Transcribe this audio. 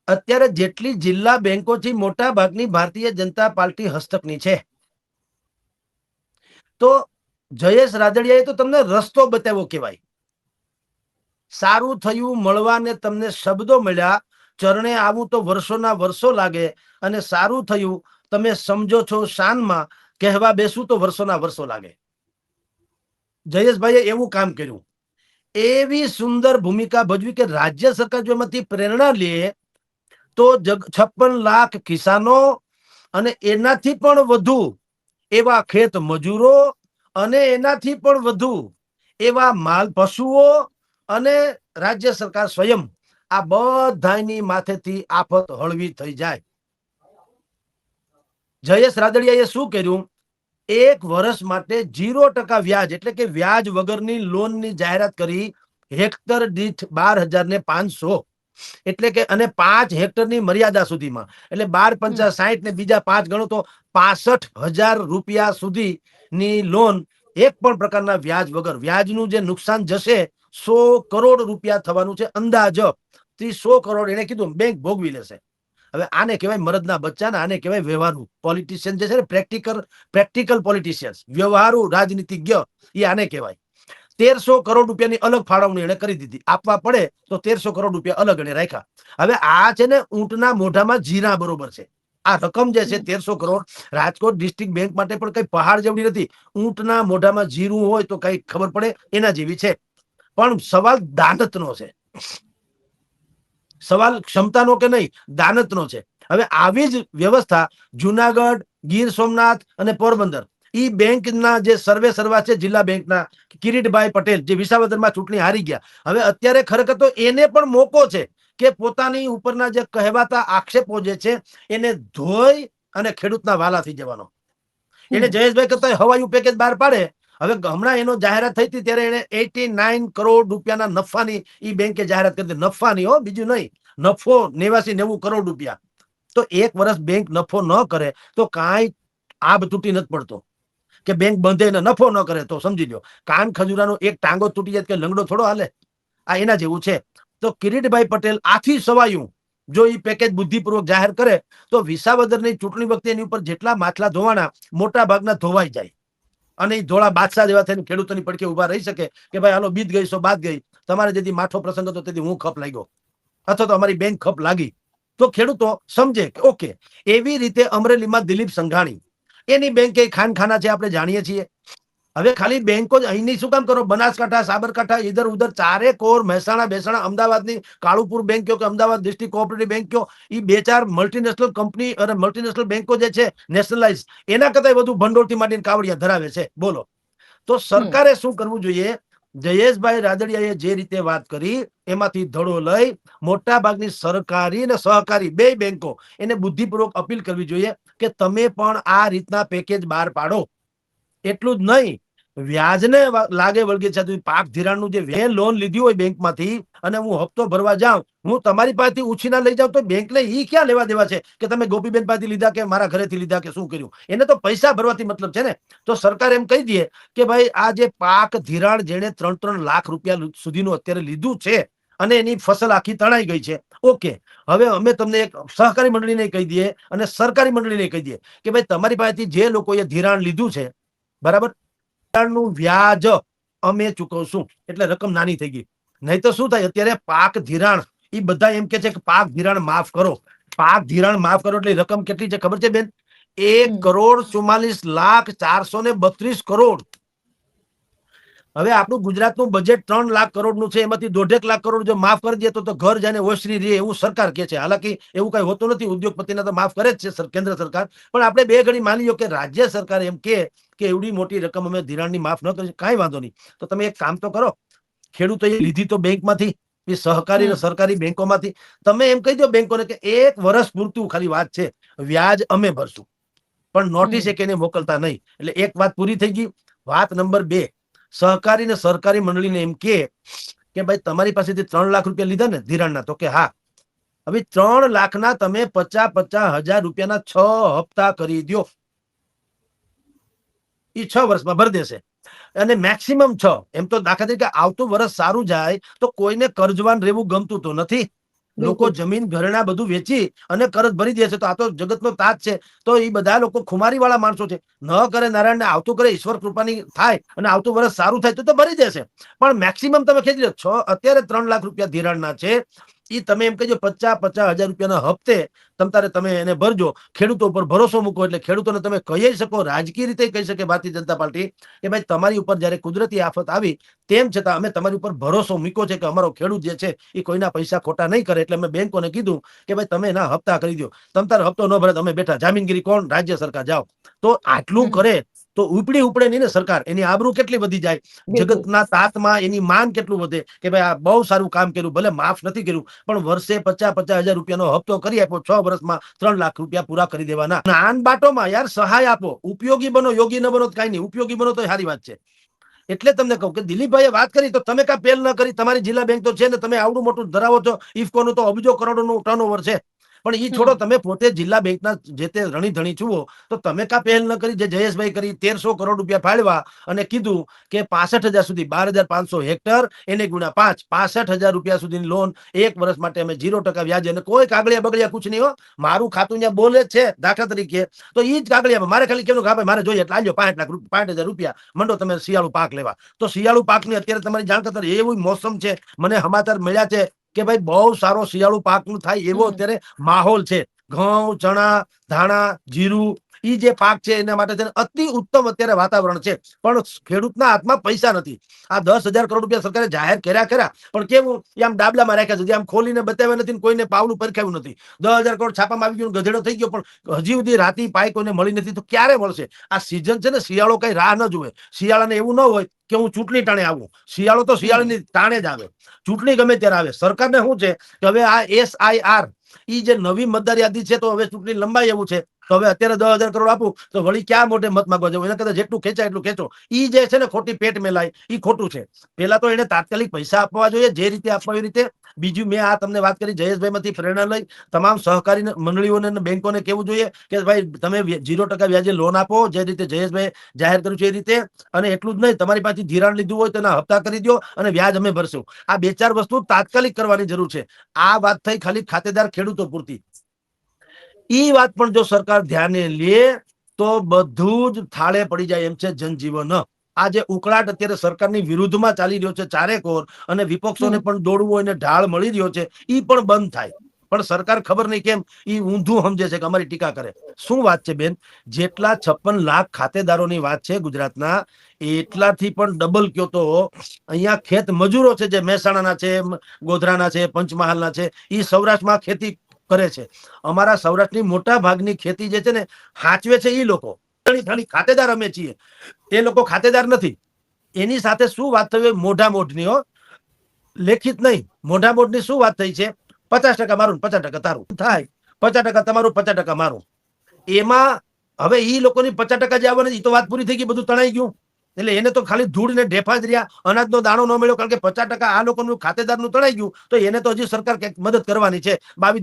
અત્યારે જેટલી જિલ્લા બેંકો છે મોટા ભાગની ભારતીય જનતા પાર્ટી હસ્તકની છે. તો જયેશ રાદડિયાએ તો તમને રસ્તો બતાવ્યો કહેવાય. સારું થયું મળવાને તમને શબ્દો મળ્યા, ચરણે આવું તો વર્ષોના વર્ષો લાગે, અને સારું થયું તમે સમજો છો શાનમાં, કહેવા બેસું તો વર્ષોના વર્ષો લાગે. જયેશભાઈએ એવું કામ કર્યું, એવી સુંદર ભૂમિકા ભજવી કે રાજ્ય સરકાર જો એમાંથી પ્રેરણા લે તો 56 લાખ કિસાનો અને એનાથી પણ વધુ એવા ખેત મજૂરો અને એનાથી પણ વધુ એવા માલ પશુઓ અને રાજ્ય સરકાર સ્વયં, આ બધાની માથેથી આફત હળવી થઈ જાય. જયેશ રાદડિયાએ શું કર્યું? 1 વર્ષ માટે 0% વ્યાજ એટલે કે વ્યાજ વગરની લોનની જાહેરાત કરી. હેક્ટર દીઠ 12,500 એટલે કે અને 5 હેક્ટરની મર્યાદા સુધીમાં, એટલે 12 પંચા 60 ને બીજા 5 ગણો તો 65,000 રૂપિયા સુધીની લોન, એક પણ પ્રકારના વ્યાજ વગર. વ્યાજનું જે નુકસાન જશે 100 કરોડ રૂપિયા થવાનું છે અંદાજ. 100 કરોડ એને કીધું બેંક ભોગવી લેશે. હવે આને કહેવાય મરદના બચ્ચા, આને કહેવાય વ્યવહારુ પોલિટિશિયન જે છે ને, પ્રેક્ટિકલ પોલિટિશિયન્સ, વ્યવહારુ રાજનીતિજ્ઞ, એ આને કહેવાય. 1300 કરોડ રૂપિયાની અલગ ફાળવણી એને કરી દીધી. આપવા પડે તો 1300 કરોડ રૂપિયા અલગ એને રાખ્યા. હવે આ છે ને ઊંટના મોઢામાં જીરા બરોબર છે. આ રકમ જે છે 1300 કરોડ રાજકોટ ડિસ્ટ્રિક્ટ બેંક માટે પણ કઈ પહાડ જેવડી નથી. ઊંટના મોઢામાં જીરું હોય તો કઈ ખબર પડે એના જેવી છે. પણ સવાલ દાનતનો છે, સવાલ ક્ષમતાનો કે નહીં, દાનતનો છે. હવે આવી જ વ્યવસ્થા જુનાગઢ, ગીર સોમનાથ અને પોરબંદર, ઈ બેંકના જે સર્વે સર્વા છે જિલ્લા બેંકના, કિરીટભાઈ પટેલ જે વિસાવદરમાં ચૂંટણી હારી ગયા, હવે અત્યારે ખરેખર તો એને પણ મોકો છે કે પોતાની ઉપરના જે કહેવાતા આક્ષેપો જે છે એને ધોઈ અને ખેડૂતના વાલા થઈ જવાનો. એને જયેશભાઈ કરતા હવાયું પેકેજ બહાર પાડે. હવે હમણાં એનો જાહેરાત થઈ હતી ત્યારે એને 89 કરોડ રૂપિયાના નફાની ઈ બેંકે જાહેરાત કરી. નફાની હો, બીજું નહીં. નફો 89-90 કરોડ રૂપિયા. તો 1 વર્ષ બેંક નફો ન કરે તો કાંઈ આબ તૂટી નથી પડતો કે બેંક બંધે ને નફો ન કરે તો સમજી લો કાન ખજૂરાનો એક ટાંગો તૂટી જાય કે લંગડો થોડો હાલે. આ એના જેવું છે. તો કિરીટભાઈ પટેલ આથી સવાયું જો એ પેકેજ બુદ્ધિપૂર્વક જાહેર કરે તો વિસાવદરની ચૂંટણી વખતે એની ઉપર જેટલા માછલા ધોવાના મોટા ભાગના ધોવાઈ જાય, અને એ ધોળા બાદશાહ જેવા થઈને ખેડૂતોની પડખે ઉભા રહી શકે કે ભાઈ હાલો બીત ગઈ સો બાદ ગઈ, તમારે જેથી માઠો પ્રસંગ હતો તેથી હું ખપ લાગ્યો અથવા તો અમારી બેંક ખપ લાગી, તો ખેડૂતો સમજે કે ઓકે. એવી રીતે અમરેલીમાં દિલીપ સંઘાણી, એની બેંકે ખાનખાના છે આપણે જાણીએ છીએ. હવે ખાલી બેંકો જ અહીંની શું કામ કરો? બનાસકાંઠા, સાબરકાંઠા, ઇધર ઉધર ચારે કોર, મહેસાણા, બેસાણા, અમદાવાદની કાળુપુર બેંક કયો કે અમદાવાદ ડિસ્ટ્રિક્ટ કોઓપરેટિવ બેંક કયો, એ 2-4 મલ્ટીનેશનલ કંપની અને મલ્ટીનેશનલ બેંકો જે છે નેશનલાઇઝ, એના કરતા વધુ ભંડોળથી માંડીને કાવડિયા ધરાવે છે. બોલો, તો સરકારે શું કરવું જોઈએ? જયેશભાઈ રાદડિયાએ જે રીતે વાત કરી એમાંથી ધડો લઈ મોટા ભાગની સરકારી અને સહકારી બે બેંકો એને બુદ્ધિપૂર્વક અપીલ કરવી જોઈએ કે તમે પણ આ રીતના પેકેજ બહાર પાડો. એટલું જ નહીં, વ્યાજને લાગે વળગે છે પાક ધિરાણનું જે લોન લીધી હોય બેંકમાંથી અને હું હપ્તો ભરવા જાઉં, હું તમારી પાસેથી ઉછીના લઈ જાઉં તો બેંકને ઈ ક્યાં લેવા દેવા છે કે તમે ગોપીબેન પાસેથી લીધા કે મારા ઘરેથી લીધા કે શું કર્યું? એને તો પૈસા ભરવાથી મતલબ છે ને. તો સરકાર એમ કહી દે કે ભાઈ આ જે પાક ધિરાણ જેને 3-3 લાખ રૂપિયા સુધીનું અત્યારે લીધું છે અને એની ફસલ આખી તણાઈ ગઈ છે, ઓકે, હવે અમે તમને એક સહકારી મંડળીને કહી દઈએ અને સરકારી મંડળીને કહી દઈએ કે ભાઈ તમારી પાસેથી જે લોકોએ ધિરાણ લીધું છે, બરાબર, નું વ્યાજ અમે ચૂકવશું. એટલે રકમ નાની થઈ ગઈ. નહીં તો શું થાય? અત્યારે પાક ધિરાણ એ બધા એમ કે છે કે પાક ધિરાણ માફ કરો, પાક ધિરાણ માફ કરો. એટલે રકમ કેટલી છે ખબર છે બેન? 1,44,04,432 કરોડ. હવે આપણું ગુજરાતનું બજેટ 3 લાખ કરોડનું છે, એમાંથી 1.5 લાખ કરોડ જો માફ કરી દે તો ઘર જાને ઓસરી રહે એવું સરકાર કે છે. હાલાકી એવું કઈ હોતું નથી, ઉદ્યોગપતિના તો માફ કરે જ છે કેન્દ્ર સરકાર. પણ આપણે બે ઘડી માની લો કે રાજ્ય સરકાર એમ કે એવડી મોટી રકમ અમે ધિરાણની માફ ન કરી, કાંઈ વાંધો નહીં. તો તમે એક કામ તો કરો, ખેડૂતોએ લીધી તો બેંકમાંથી, એ સહકારી અને સરકારી બેંકોમાંથી, તમે એમ કહી દો બેંકોને કે 1 વર્ષ પૂરતું ખાલી વાત છે, વ્યાજ અમે ભરશું, પણ નોટિસ એક એને મોકલતા નહીં. એટલે એક વાત પૂરી થઈ ગઈ. વાત નંબર 2, સહકારી ને સરકારી મંડળીને એમ કે ભાઈ તમારી પાસેથી 3 લાખ રૂપિયા લીધા ને ધિરાણના, તો કે હા, હવે 3 લાખના તમે 50,000 રૂપિયાના 6 હપ્તા કરી દો. એ 6 વર્ષમાં ભરી દેશે, અને મેક્સિમમ 6. એમ તો દાખલા તરીકે આવતું વર્ષ સારું જાય તો કોઈને કર્જવાન રહેવું ગમતું તો નથી. લોકો બિલકુલ. જમીન ઘરેણા બધું વેચી અને કરજ ભરી દે છે. તો આ તો જગતનો તાજ છે. તો એ બધા લોકો ખુમારી વાળા માણસો છે. ન કરે નારાયણ ને આવતું કરે ઈશ્વર કૃપાની થાય અને આવતું વર્ષ સારું થાય તો ભરી દેશે. પણ મેક્સિમમ તમે ખેંચી લો અત્યારે 3 લાખ રૂપિયા ધિરાણના છે. એ તમે એમ કહેજો 50,000 રૂપિયાના હપ્તે તમે એને ભરજો. ખેડૂતો ઉપર ભરોસો મૂકો એટલે ખેડૂતોને તમે કહી શકો, રાજકીય રીતે કહી શકે ભારતીય જનતા પાર્ટી કે ભાઈ તમારી ઉપર જયારે કુદરતી આફત આવી તેમ છતાં અમે તમારી ઉપર ભરોસો મૂક્યો છે કે અમારો ખેડૂત જે છે એ કોઈના પૈસા ખોટા નહીં કરે. એટલે અમે બેંકોને કીધું કે ભાઈ તમે એના હપ્તા કરી દો. તમ તારે હપ્તો ન ભરે તમે બેઠા જામીનગીરી કોણ? રાજ્ય સરકાર જાઓ. તો આટલું હમ. કરે તો ઉપડે નહીં ને સરકાર. એની આબરૂ કેટલી વધી જાય, બિલકુલ. જગતના તાતમાં એની માન કેટલું વધે કે ભાઈ આ બહુ સારું કામ કર્યું. ભલે માફ નથી કર્યું પણ વર્ષે 50,000 રૂપિયાનો હપ્તો કરી આપ્યો. 6 વર્ષમાં 3 લાખ રૂપિયા પૂરા કરી દેવાના. આન બાટોમાં યાર સહાય આપો. ઉપયોગી બનો, યોગી ન બનો તો કઈ નહીં. ઉપયોગી બનો તો સારી વાત છે. એટલે તમને કહું કે દિલીપભાઈએ વાત કરી તો તમે કા પહેલ ન કરી. તમારી જિલ્લા બેંક તો છે ને, તમે આવડું મોટું ધરાવો છો. ઇફકોનું તો અબજો કરોડોનું ટર્નઓવર છે. પણ એ છોડો, હમ. તમે પોતે જિલ્લા બેંકના જે તે રણીધણી છુઓ તો તમે કા પહેલ ન કરી જે જયેશભાઈ કરી. 1300 કરોડ રૂપિયા ફાળવા અને કીધું કે 65,000 સુધી 12,500 હેક્ટર એને ગુણ્યા 5, 65,000 રૂપિયા સુધીની લોન 1 વર્ષ માટે અમે 0% વ્યાજે. અને કોઈ કાગળિયા બગડિયા કુછ નહીં હો. મારું ખાતું ત્યાં બોલે જ છે દાખલા તરીકે. તો એ જ કાગળિયા મારે ખાલી કેવું કે ભાઈ મારે જોઈએ એટલે આલ્યો 65,000 રૂપિયા મંડો તમે શિયાળુ પાક લેવા. તો શિયાળુ પાકની અત્યારે તમારી જાણકારી એવું મોસમ છે. મને સમાચાર મળ્યા છે કે ભાઈ બહુ સારો શિયાળુ પાકનું થાય એવો હમ. અત્યારે માહોલ છે. ઘઉં, ચણા, ધાણા, જીરું ઈ જે પાક છે એના માટે અતિ ઉત્તમ અત્યારે વાતાવરણ છે. પણ ખેડૂતના હાથમાં પૈસા નથી. આ 10,000 કરોડ રૂપિયા સરકારે જાહેર કર્યા પણ કેવું આમ ડાબલામાં રાખ્યા છે. આમ ખોલીને બતાવ્યા નથી, કોઈને પાવલું પરખાવ્યું નથી. 10,000 કરોડ છાપામાં આવી ગયું, ગધેડો થઈ ગયો. પણ હજી સુધી રાતી પાય કોઈને મળી નથી. તો ક્યારે મળશે? આ સિઝન છે ને, શિયાળો કઈ રાહ ન જોવે. શિયાળાને એવું ન હોય કે હું ચૂંટણી ટાણે આવું. શિયાળો તો હમ. શિયાળાની ટાણે જ આવે. ચૂંટણી ગમે ત્યારે આવે. સરકારને શું છે કે હવે આ SIR ઈ જે નવી મતદાર યાદી છે તો હવે ચૂંટણી લંબાઈ એવું છે. તો હવે અત્યારે 10,000 કરોડ આપું તો વળી ક્યાં મોઢે મત માંગવા જવું? એના કરતા જેટલું ખેંચાય એટલું ખેંચો. ઈ જે છે ને ખોટી પેટ મેલાય ઈ ખોટું છે. પેલા તો એને તાત્કાલિક પૈસા આપવા જોઈએ જે રીતે આપવા એવી રીતે. બીજું મેં આ તમને વાત કરી જયેશભાઈ માંથી પ્રેરણા લઈ તમામ સહકારી મંડળીઓને અને બેંકોને કેવું જોઈએ કે ભાઈ તમે 0% વ્યાજે લોન આપો જે રીતે જયેશભાઈ જાહેર કર્યું છે એ રીતે. અને એટલું જ નહીં, તમારી પાસેથી ધિરાણ લીધું હોય તો એના હપ્તા કરી દો અને વ્યાજ અમે ભરશું. આ 2-4 વસ્તુ તાત્કાલિક કરવાની જરૂર છે. આ વાત થઈ ખાલી ખાતેદાર ખેડૂતો પૂરતી. ઈ વાત પણ જો સરકાર ધ્યાને લે તો બધું જ થાળે પડી જાય એમ છે જનજીવન. આ જે ઉકળાટ અત્યારે સરકારની વિરુદ્ધમાં ચાલી રહ્યો છે ચારેકોર અને વિપક્ષોને હમ. પણ દોડવું હોય ને ઢાળ મળી રહ્યો છે ઈ પણ બંધ થાય. પણ સરકાર ખબર નહીં કેમ ઈ ઊંધું સમજે છે કે અમારી ટીકા કરે. શું વાત છે બેન? જેટલા 56 લાખ ખાતેદારોની વાત છે ગુજરાતના, એટલાથી પણ ડબલ કયો તો અહીંયા ખેત મજૂરો છે જે મહેસાણાના છે, ગોધરાના છે, પંચમહાલના છે. ઈ સૌરાષ્ટ્રમાં ખેતી કરે છે. અમારા સૌરાષ્ટ્રની મોટા ભાગની ખેતી જે છે ને હાચવે છે ઈ લોકો. ખાલી ખાતેદાર અમે છીએ, એ લોકો ખાતેદાર નથી. એની સાથે શું વાત થઈ? મોઢા મોઢની હો, લેખિત નહીં. મોઢા મોઢની શું વાત થઈ છે? 50% મારું 50% તારું થાય. 50% તમારું 50% મારું. એમાં હવે ઈ લોકોની 50% જે આવવાના એ તો વાત પૂરી થઈ ગઈ, બધું તણાઈ ગયું. એટલે એને તો ખાલી ધૂળ ને ઢેફા જ રહ્યા. અનાજનો દાણો ન મળ્યો કારણ કે 50% આ લોકોનું ખાતેદારનું તણાઈ ગયું. તો એને તો હજી સરકાર કંઈક મદદ કરવાની છે. 22